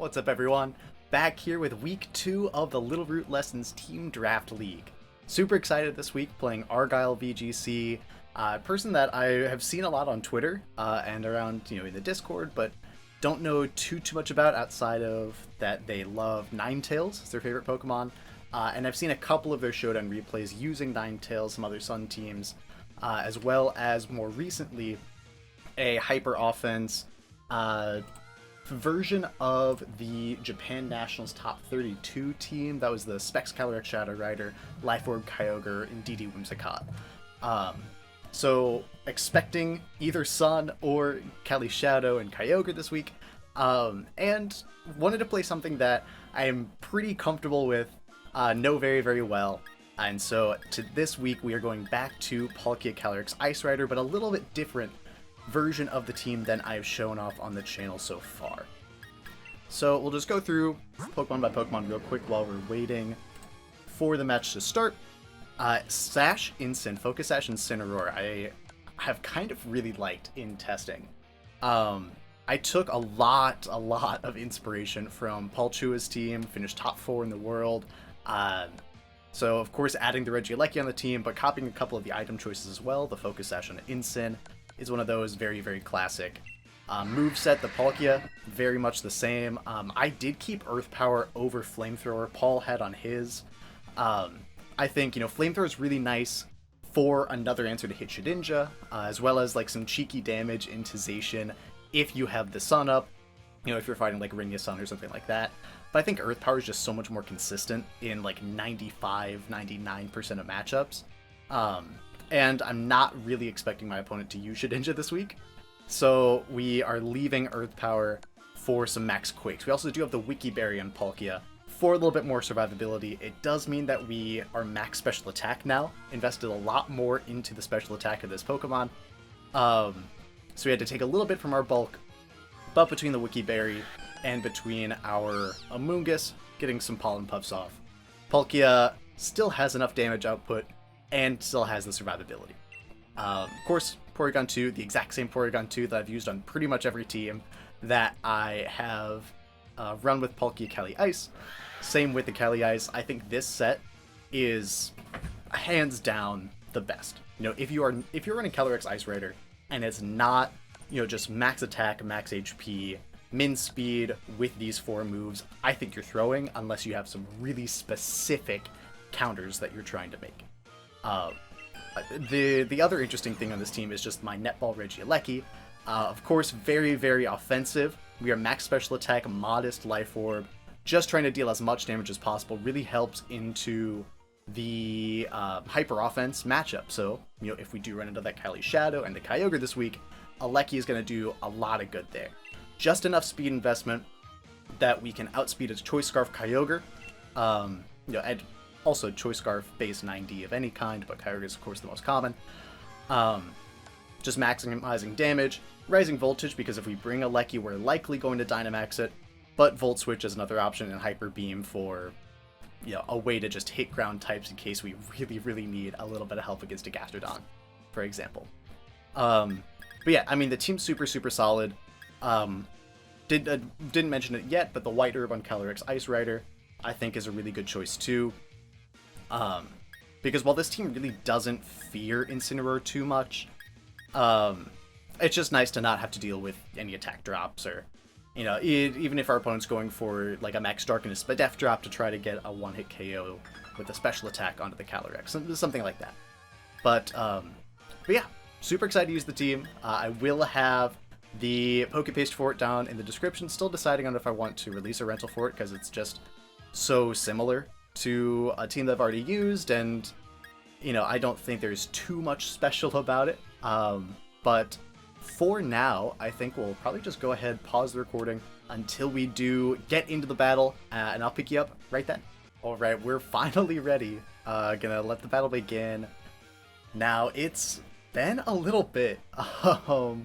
What's up, everyone? Back here with week 2 of the Littleroot Lessons Team Draft League. Super excited this week playing ArgyleVGC, a person that I have seen a lot on Twitter and around, in the Discord, but don't know too much about outside of that they love Ninetales. It's their favorite Pokemon. And I've seen a couple of their Showdown replays using Ninetales, some other Sun teams, as well as more recently a Hyper Offense version of the Japan Nationals Top 32 team. That was the Specs Calyrex Shadow Rider, Life Orb Kyogre, and DD Whimsicott. So expecting either Sun or Cali Shadow and Kyogre this week, and wanted to play something that I am pretty comfortable with, know very well. And so to this week we are going back to Palkia Calyrex Ice Rider, but a little bit different version of the team than I've shown off on the channel so far. So we'll just go through Pokemon by Pokemon real quick while we're waiting for the match to start. Sash, Incin, Focus Sash, and Cineroar I have kind of really liked in testing. I took a lot of inspiration from Paul Chua's team, finished top 4 in the world. So of course adding the Regieleki on the team, but copying a couple of the item choices as well. The Focus Sash on Incin is one of those very classic. Moveset, the Palkia, very much the same. I did keep Earth Power over Flamethrower. Paul had on his. I think, Flamethrower is really nice for another answer to hit Shedinja, as well as like some cheeky damage into Zacian if you have the Sun up, if you're fighting like Ringia Sun or something like that. But I think Earth Power is just so much more consistent in like 95-99% of matchups. And I'm not really expecting my opponent to use Shedinja this week. So we are leaving Earth Power for some max Quakes. We also do have the Wiki Berry on Palkia for a little bit more survivability. It does mean that we are max special attack now. Invested a lot more into the special attack of this Pokemon. So we had to take a little bit from our bulk, but between the Wiki Berry and between our Amoonguss getting some Pollen Puffs off, Palkia still has enough damage output and still has the survivability. Of course, Porygon2, the exact same Porygon2 that I've used on pretty much every team that I have run with Palkia Cali Ice. Same with the Cali Ice. I think this set is hands down the best. If you're running Calyrex Ice Rider and it's not, just max attack, max HP, min speed with these 4 moves, I think you're throwing unless you have some really specific counters that you're trying to make. The other interesting thing on this team is just my Netball Regieleki. Of course, very offensive. We are max special attack, modest life orb, just trying to deal as much damage as possible. Really helps into the hyper offense matchup. So, if we do run into that Cali Shadow and the Kyogre this week, Aleki is going to do a lot of good there. Just enough speed investment that we can outspeed its Choice Scarf Kyogre. And also Choice Scarf base 90 of any kind, but Kyogre is of course the most common. Just maximizing damage, rising voltage, because if we bring Aleki, we're likely going to Dynamax it, but Volt Switch is another option, and Hyper Beam for a way to just hit ground types in case we really need a little bit of help against a Gastrodon, for example. But yeah, I mean, the team's super solid. Didn't mention it yet, but the White Herb on Calyrex Ice Rider I think is a really good choice too. Because while this team really doesn't fear Incineroar too much, it's just nice to not have to deal with any attack drops or, even if our opponent's going for like a Max Darkness but Def Drop to try to get a one-hit KO with a special attack onto the Calyrex, something like that. But yeah, super excited to use the team. I will have the Pokepaste for it down in the description. Still deciding on if I want to release a rental for it because it's just so similar to a team that I've already used, and I don't think there's too much special about it. But for now, I think we'll probably just go ahead, pause the recording until we do get into the battle, and I'll pick you up right then. Alright, we're finally ready. Gonna let the battle begin. Now, it's been a little bit. I'll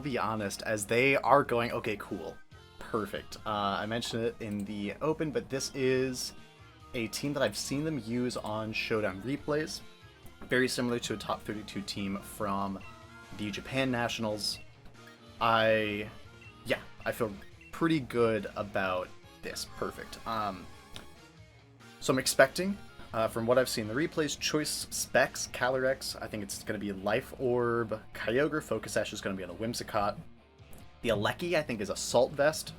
be honest, as they are going, okay, cool. Perfect. I mentioned it in the open, but this is a team that I've seen them use on Showdown replays. Very similar to a top 32 team from the Japan Nationals. I feel pretty good about this. Perfect. So I'm expecting, from what I've seen in the replays, Choice Specs, Calyrex, I think it's going to be Life Orb, Kyogre, Focus Sash is going to be on the Whimsicott. The Alecki, I think, is Assault Vest,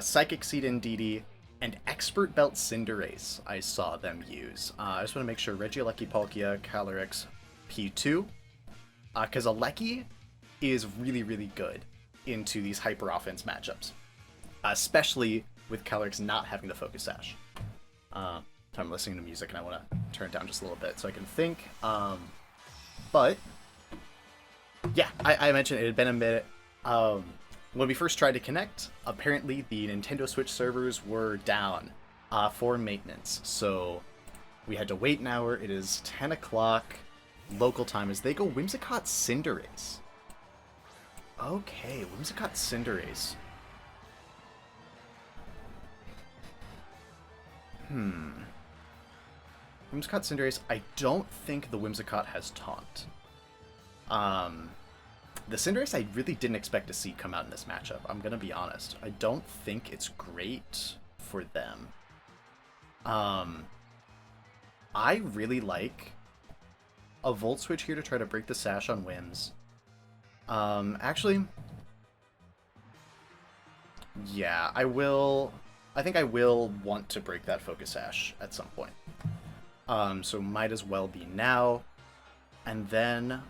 Psychic Seed Indeedee, and Expert Belt Cinderace I saw them use. I just want to make sure Regieleki, Palkia, Calyrex, P2, because Alecki is really, really good into these Hyper Offense matchups, especially with Calyrex not having the Focus Sash. I'm listening to music and I want to turn it down just a little bit so I can think. But yeah, I mentioned it had been a minute. When we first tried to connect, apparently the Nintendo Switch servers were down for maintenance. So we had to wait an hour. It is 10 o'clock local time as they go Whimsicott Cinderace. Okay, Whimsicott Cinderace. Whimsicott Cinderace, I don't think the Whimsicott has Taunt. The Cinderace I really didn't expect to see come out in this matchup, I'm gonna be honest. I don't think it's great for them. I really like a Volt Switch here to try to break the Sash on Whims. Actually, yeah, I think I will want to break that Focus Sash at some point. So might as well be now. And then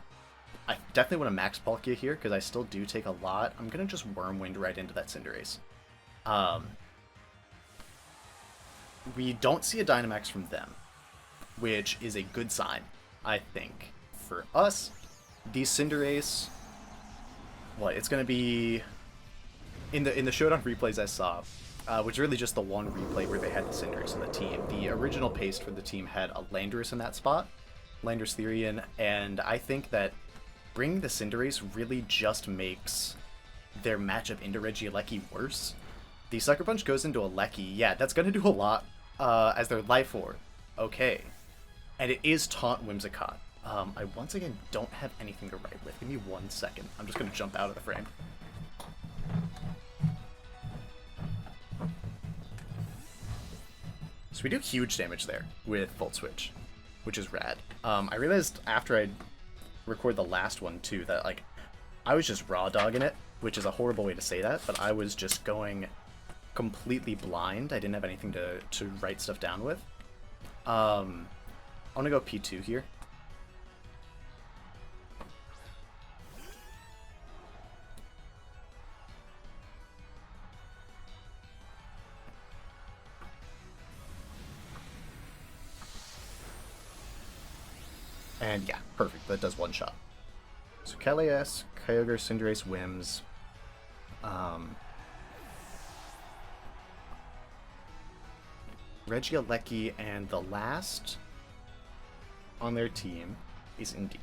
I definitely want to max Palkia here because I still do take a lot. I'm going to just Wormwind right into that Cinderace. We don't see a Dynamax from them, which is a good sign, I think. For us, the Cinderace, what, it's going to be in the Showdown replays I saw, which is really just the one replay where they had the Cinderace on the team. The original paste for the team had a Landorus in that spot, Landorus Therian, and I think that bringing the Cinderace really just makes their matchup into Regieleki worse. The Sucker Punch goes into Alecki. Yeah, that's going to do a lot as their Life Orb. Okay. And it is Taunt Whimsicott. I once again don't have anything to write with. Give me 1 second. I'm just going to jump out of the frame. So we do huge damage there with Volt Switch, which is rad. I realized after I record the last one too that like I was just raw dogging it, which is a horrible way to say that, but I was just going completely blind. I didn't have anything to write stuff down with. I want to go P2 here. And yeah, perfect. That does one shot. So Kelly's, Kyogre, Cinderace, Whims. Regieleki, and the last on their team is Indeedee.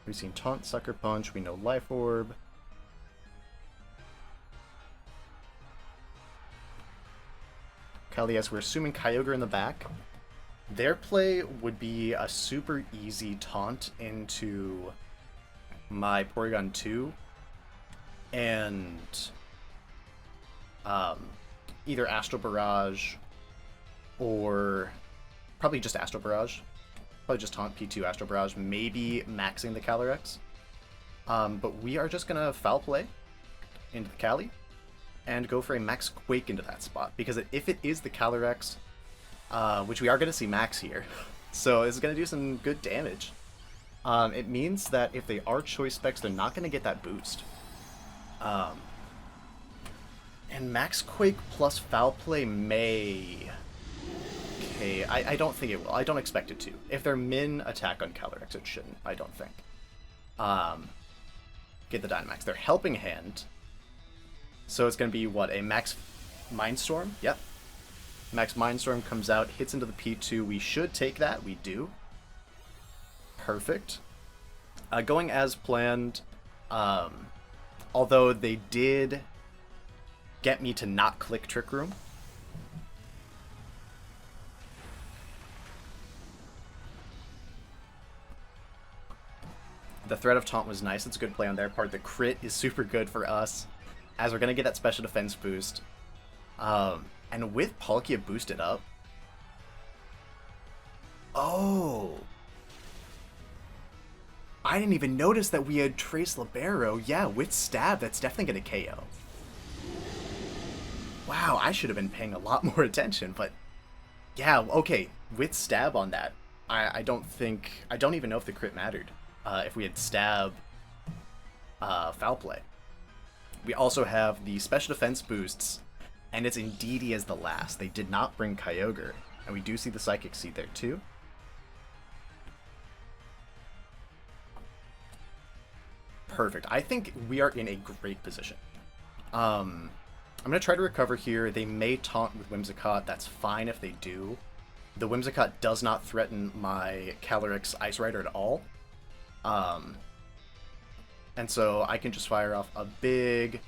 We've seen Taunt, Sucker Punch, we know Life Orb. Kalyas, we're assuming Kyogre in the back. Their play would be a super easy Taunt into my Porygon2 and either Astral Barrage or probably just Astral Barrage. Probably just Taunt P2 Astral Barrage, maybe maxing the Calyrex. But we are just going to Foul Play into the Cali and go for a Max Quake into that spot. Because if it is the Calyrex, which we are going to see Max here, so this is going to do some good damage. It means that if they are Choice Specs, they're not going to get that boost. And Max Quake plus Foul Play may... Okay, I don't think it will. I don't expect it to. If they're min attack on Calyrex, it shouldn't. I don't think. Get the Dynamax. They're Helping Hand. So it's going to be, what, a Max Mindstorm? Yep. Max Mindstorm comes out, hits into the P2. We should take that. We do. Perfect. Going as planned, although they did get me to not click Trick Room. The threat of taunt was nice. It's a good play on their part. The crit is super good for us, as we're going to get that special defense boost. And with Palkia boosted up... Oh! I didn't even notice that we had Trace Libero. Yeah, with Stab, that's definitely going to KO. Wow, I should have been paying a lot more attention, but... Yeah, okay, with Stab on that, I don't even know if the crit mattered. If we had Stab, Foul Play. We also have the special defense boosts, and it's Indeedee as the last. They did not bring Kyogre, and we do see the Psychic Seed there too. Perfect. I think we are in a great position. I'm going to try to recover here. They may taunt with Whimsicott. That's fine if they do. The Whimsicott does not threaten my Calyrex Ice Rider at all. And so I can just fire off a big...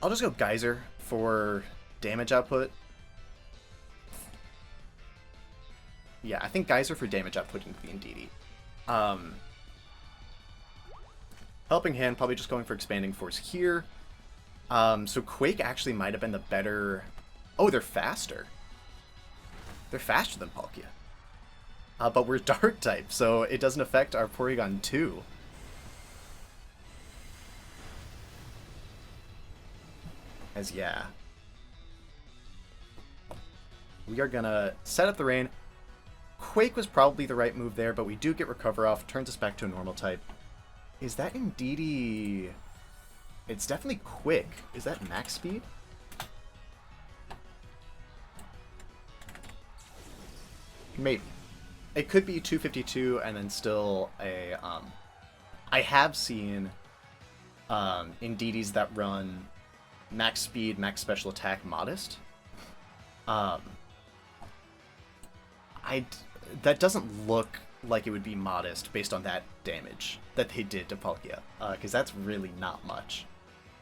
I'll just go Geyser for damage output. Yeah, I think Geyser for damage output into the Indeedee. Helping Hand, probably just going for Expanding Force here. So Quake actually might have been the better... Oh, they're faster. They're faster than Palkia. But we're Dark type, so it doesn't affect our Porygon2. As yeah. We are gonna set up the rain. Quake was probably the right move there, but we do get Recover off, turns us back to a normal type. Is that Indeedee... It's definitely quick. Is that max speed? Maybe. It could be 252 and then still a... I have seen Indeedees that run max speed, max special attack, modest. That doesn't look like it would be modest based on that damage that they did to Palkia, because that's really not much.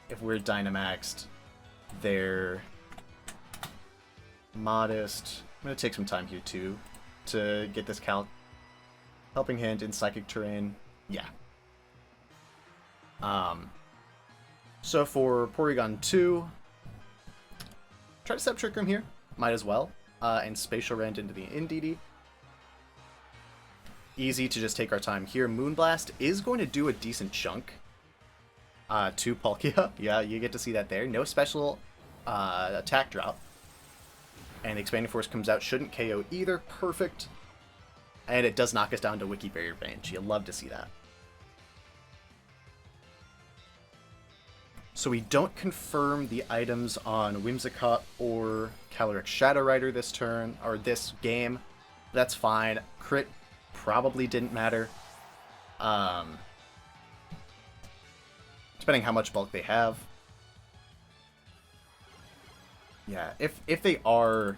If we're Dynamaxed, they're modest. I'm going to take some time here too to get this calc. Helping Hand in Psychic Terrain, yeah. So for Porygon2, try to set up Trick Room here, might as well, and Spatial Rend into the Indeedee. Easy to just take our time here. Moonblast is going to do a decent chunk to Palkia. Yeah, you get to see that there. No special attack drop. And Expanding Force comes out. Shouldn't KO either. Perfect. And it does knock us down to Wiki Barrier range. You'll love to see that. So we don't confirm the items on Whimsicott or Calyrex Shadow Rider this turn, or this game. That's fine. Crit probably didn't matter. Depending how much bulk they have. Yeah, if they are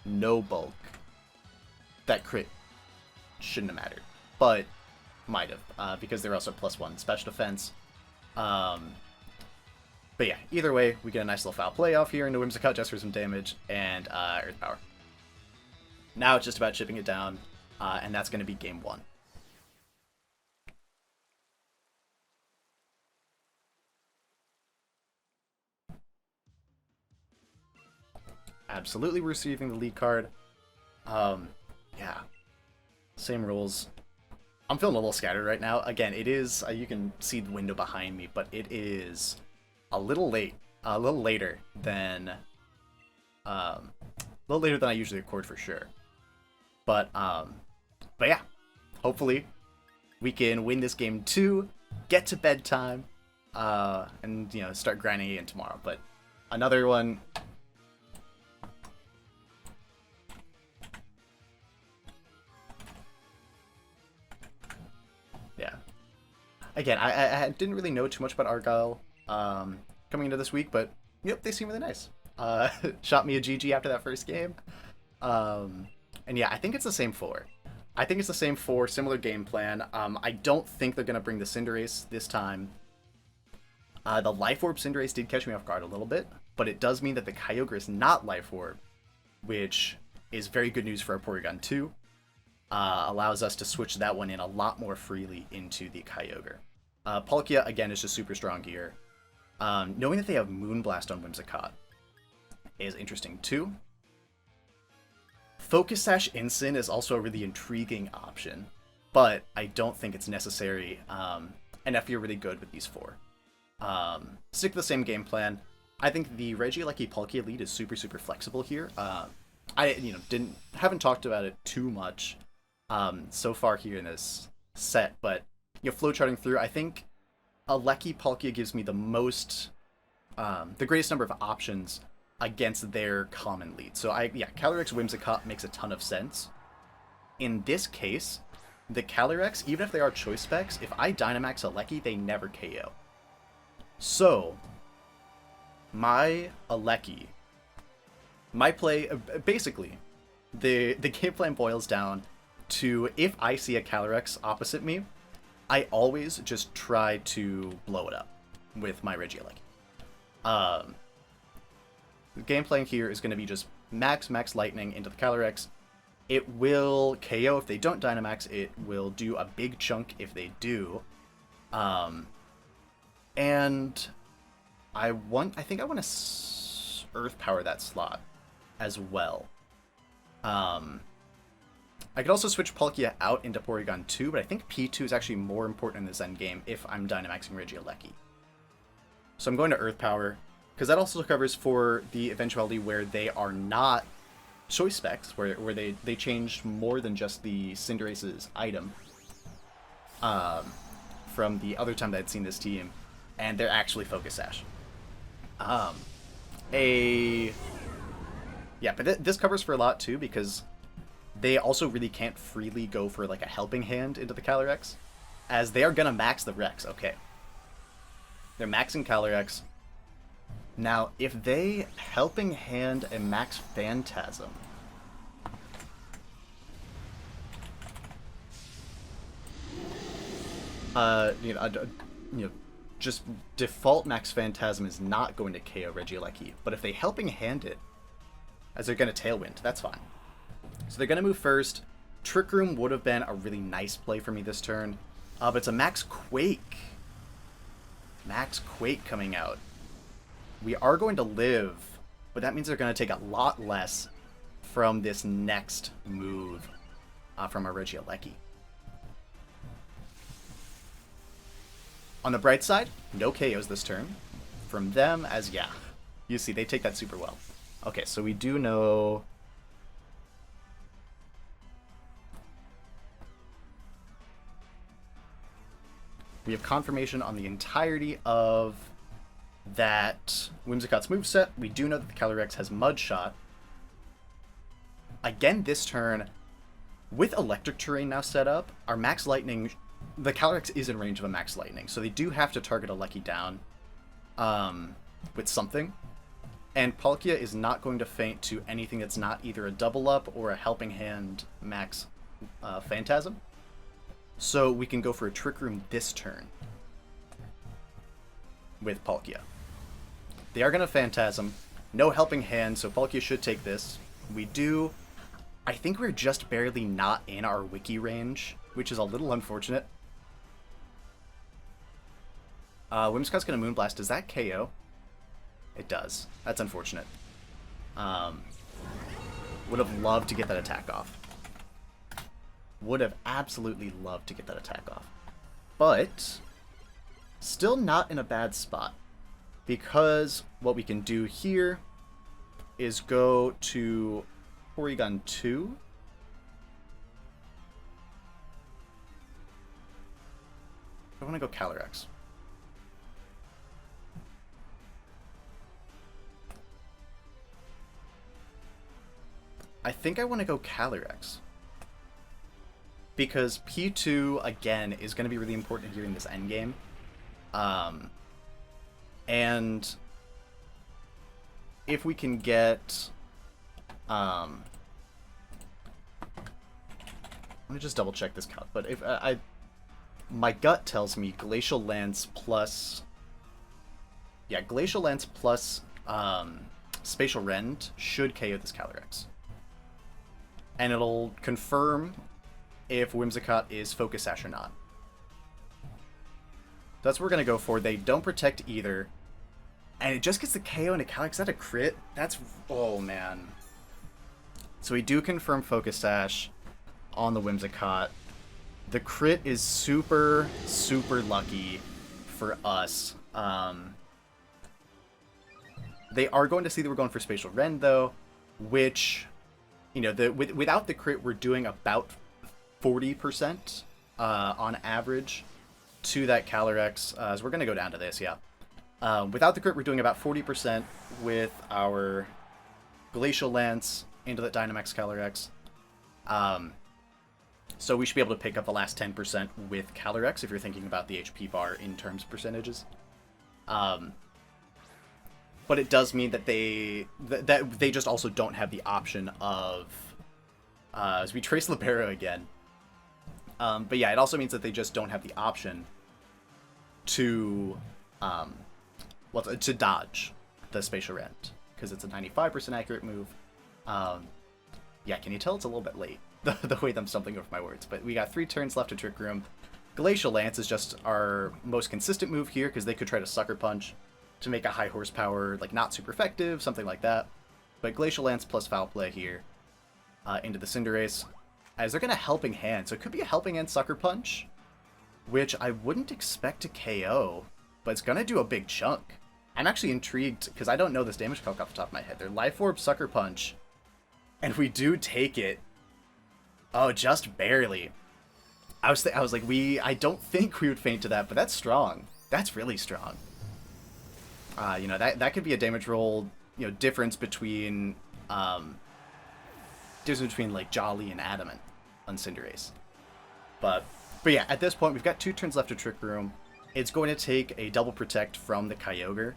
no bulk, that crit shouldn't have mattered. But might have, because they're also +1 special defense. But yeah, either way, we get a nice little foul play off here into Whimsicott just for some damage, and Earth Power. Now it's just about chipping it down, and that's going to be game 1. Absolutely receiving the lead card. Yeah. Same rules. I'm feeling a little scattered right now. Again, it is, you can see the window behind me, but it is a little late. A little later than, I usually record for sure. But yeah. Hopefully, we can win this game 2, get to bedtime, and, you know, start grinding again tomorrow. But another one... Yeah. Again, I didn't really know too much about Argyle coming into this week, but yep, they seem really nice. Shot me a GG after that first game. And yeah, I think it's the same 4. I think it's the same 4, similar game plan. I don't think they're going to bring the Cinderace this time. The Life Orb Cinderace did catch me off guard a little bit, but it does mean that the Kyogre is not Life Orb, which is very good news for our Porygon2. allows us to switch that one in a lot more freely into the Kyogre. Palkia, again, is just super strong here. Knowing that they have Moonblast on Whimsicott is interesting too. Focus Sash Incin is also a really intriguing option, but I don't think it's necessary, and I feel really good with these four. Stick to the same game plan. I think the Regieleki Palkia lead is super flexible here. I haven't talked about it too much so far here in this set, but flowcharting through, I think a Lecky Palkia gives me the greatest number of options against their common lead. So Calyrex Whimsicott makes a ton of sense. In this case, the Calyrex, even if they are choice specs, if I Dynamax a Lecky, they never KO. So, my Lecky, my play, basically, the game plan boils down to, if I see a Calyrex opposite me, I always just try to blow it up with my Regieleki. The game plan here is going to be just max Lightning into the Calyrex. It will KO if they don't Dynamax. It will do a big chunk if they do. And I think I want to Earth Power that slot as well. I could also switch Palkia out into Porygon2, but I think P2 is actually more important in this endgame if I'm Dynamaxing Regieleki. So I'm going to Earth Power, because that also covers for the eventuality where they are not choice specs, where they changed more than just the Cinderace's item from the other time that I'd seen this team, and they're actually Focus Sash. But this covers for a lot too, because they also really can't freely go for like a Helping Hand into the Calyrex, as they are gonna max the Rex. Okay, they're maxing Calyrex. Now, if they Helping Hand a max Phantasm, just default max Phantasm is not going to KO Regieleki, but if they Helping Hand it, as they're going to Tailwind, that's fine. So they're going to move first. Trick Room would have been a really nice play for me this turn, but it's a Max Quake. Max Quake coming out. We are going to live, but that means they're going to take a lot less from this next move from our Regieleki. On the bright side, no KOs this turn from them, as you see, they take that super well. Okay, so we do know... We have confirmation on the entirety of that Whimsicott's moveset. We do know that the Calyrex has Mud Shot. Again, this turn, with Electric Terrain now set up, our Max Lightning... The Calyrex is in range of a Max Lightning, so they do have to target a Lecky down with something. And Palkia is not going to faint to anything that's not either a Double Up or a Helping Hand Max Phantasm. So we can go for a Trick Room this turn with Palkia. They are going to Phantasm. No Helping Hand, so Palkia should take this. We do... I think we're just barely not in our Wiki range, which is a little unfortunate. Whimsicott's going to Moonblast. Does that KO? It does. That's unfortunate. Would have loved to get that attack off. Would have absolutely loved to get that attack off. But still not in a bad spot, because what we can do here is go to Porygon2. I want to go Calyrex. I think I want to go Calyrex, because P2, again, is going to be really important here in this endgame. And if we can get... let me just double check this count, but if my gut tells me Glacial Lance plus... Yeah, Glacial Lance plus Spatial Rend should KO this Calyrex. And it'll confirm if Whimsicott is Focus Sash or not. That's what we're going to go for. They don't protect either. And it just gets the KO into Calyrex. Is that a crit? That's... Oh, man. So we do confirm Focus Sash on the Whimsicott. The crit is super, super lucky for us. They are going to see that we're going for Spatial Rend, though, which, you know, without the crit, we're doing about 40% on average to that Calyrex. So we're going to go down to this, yeah. Without the crit, we're doing about 40% with our Glacial Lance into that Dynamax Calyrex. So we should be able to pick up the last 10% with Calyrex if you're thinking about the HP bar in terms of percentages. But it does mean that they just also don't have the option of... as we trace Libero again. But yeah, it also means that they just don't have the option to to dodge the Spatial Rend, because it's a 95% accurate move. Yeah, can you tell it's a little bit late, the way I'm stumbling over my words. But we got 3 turns left to Trick Room. Glacial Lance is just our most consistent move here, because they could try to Sucker Punch to make a high horsepower, like, not super effective, something like that. But Glacial Lance plus Foul Play here into the Cinderace, as they're going to Helping Hand. So it could be a Helping Hand Sucker Punch, which I wouldn't expect to KO, but it's going to do a big chunk. I'm actually intrigued, because I don't know this damage calc off the top of my head. They're Life Orb Sucker Punch, and we do take it. Oh, just barely. I was like, I don't think we would faint to that, but that's strong. That's really strong. You know, that could be a damage roll, you know, difference between like Jolly and Adamant on Cinderace. But yeah, at this point we've got 2 turns left to Trick Room. It's going to take a double protect from the Kyogre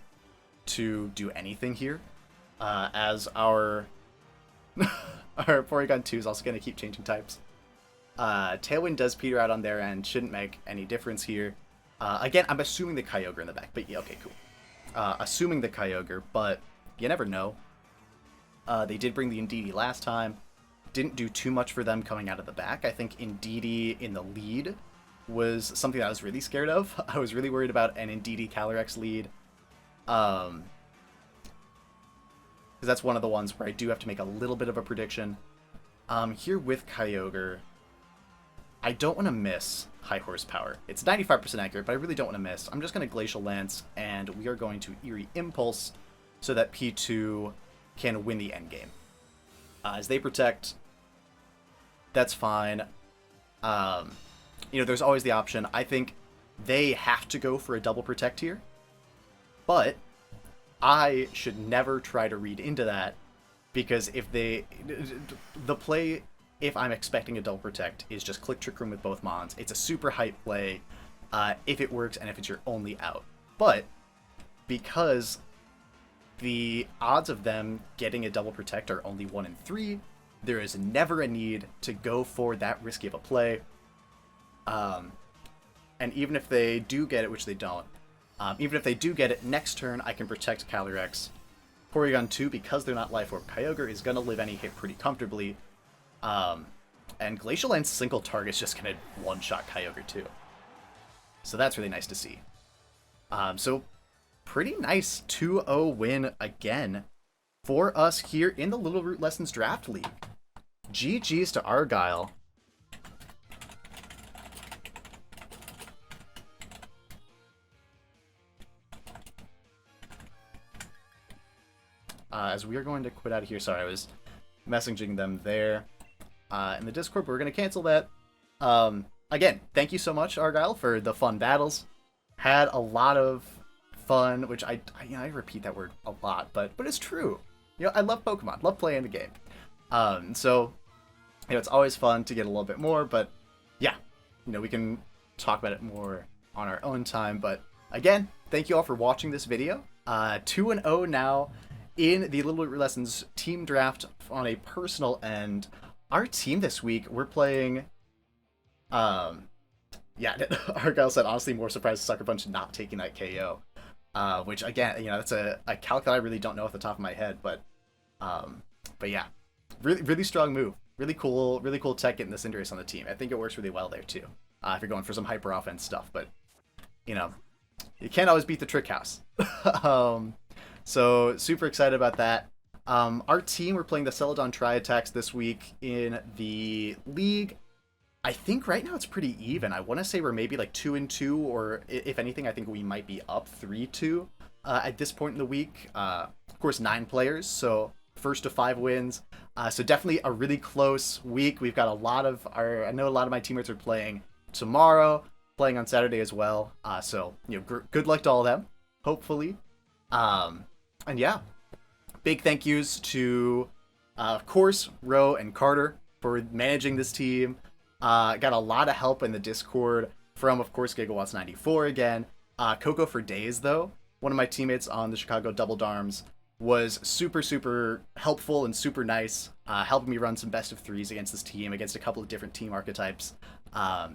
to do anything here, as our our Porygon2 is also going to keep changing types. Tailwind does peter out on their end, shouldn't make any difference here. Again, I'm assuming the Kyogre in the back, but yeah, okay, cool. Assuming the Kyogre, but you never know. They did bring the Indeedee last time. Didn't do too much for them coming out of the back. I think Indeedee in the lead was something that I was really scared of. I was really worried about an Indeedee Calyrex lead. Because that's one of the ones where I do have to make a little bit of a prediction. Here with Kyogre, I don't want to miss high horsepower. It's 95% accurate, but I really don't want to miss. I'm just going to Glacial Lance, and we are going to Eerie Impulse so that P2 can win the endgame. As they protect, that's fine. You know, there's always the option. I think they have to go for a double protect here, but I should never try to read into that, because if the play, if I'm expecting a double protect, is just click Trick Room with both Mons. It's a super hype play if it works and if it's your only out. But because the odds of them getting a double protect are only 1 in 3, there is never a need to go for that risky of a play. And even if they do get it, which they don't, even if they do get it, next turn I can protect Calyrex. Porygon2, because they're not Life Orb Kyogre, is going to live any hit pretty comfortably. And Glacial Lance single target is just going to one-shot Kyogre too. So that's really nice to see. So pretty nice 2-0 win again for us here in the Littleroot Lessons Draft League. GG's to Argyle. As we are going to quit out of here. Sorry, I was messaging them there in the Discord, but we're going to cancel that. Again, thank you so much, Argyle, for the fun battles. Had a lot of fun, which I repeat that word a lot, but it's true. You know, I love Pokemon, love playing the game. So, you know, it's always fun to get a little bit more, but yeah, you know, we can talk about it more on our own time. But again, thank you all for watching this video. 2-0 now in the Littleroot Lessons team draft on a personal end. Our team this week, we're playing, yeah, Argyle said, honestly, more surprised Sucker Punch not taking that KO. Which, again, you know, that's a calc that I really don't know off the top of my head, but yeah, really, really strong move. really cool tech getting the Cinderace on the team. I think it works really well there too. If you're going for some hyper offense stuff, but you know, you can't always beat the trick house. So super excited about that. Our team, we're playing the Celadon Tri-Attacks this week in the league. I think right now it's pretty even. I want to say we're maybe like 2-2, or if anything, I think we might be up 3-2 at this point in the week. Of course, 9 players, so first to 5 wins. So definitely a really close week. We've got I know a lot of my teammates are playing tomorrow, playing on Saturday as well. So good luck to all of them, hopefully. And yeah, big thank yous to, of course, Rho and Carter for managing this team. Got a lot of help in the Discord from, of course, Gigawatts94 again. Coco for days, though, one of my teammates on the Chicago Double Darms, was super helpful and super nice, helping me run some best of threes against this team, against a couple of different team archetypes. Palkia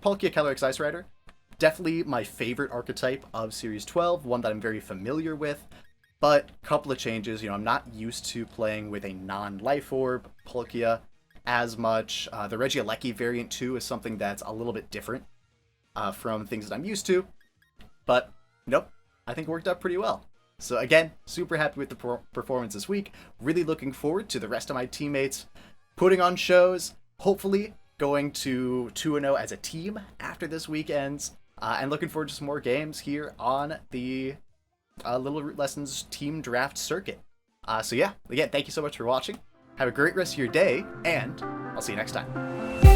Calyrex Ice Rider, definitely my favorite archetype of Series 12, one that I'm very familiar with, but a couple of changes. I'm not used to playing with a non-Life Orb Palkia as much. The Regieleki variant too is something that's a little bit different from things that I'm used to, but nope, I think it worked out pretty well. So again, super happy with the performance this week. Really looking forward to the rest of my teammates putting on shows, hopefully going to 2-0 as a team after this weekend, and looking forward to some more games here on the Littleroot Lessons team draft circuit. So yeah, again, thank you so much for watching. Have a great rest of your day, and I'll see you next time.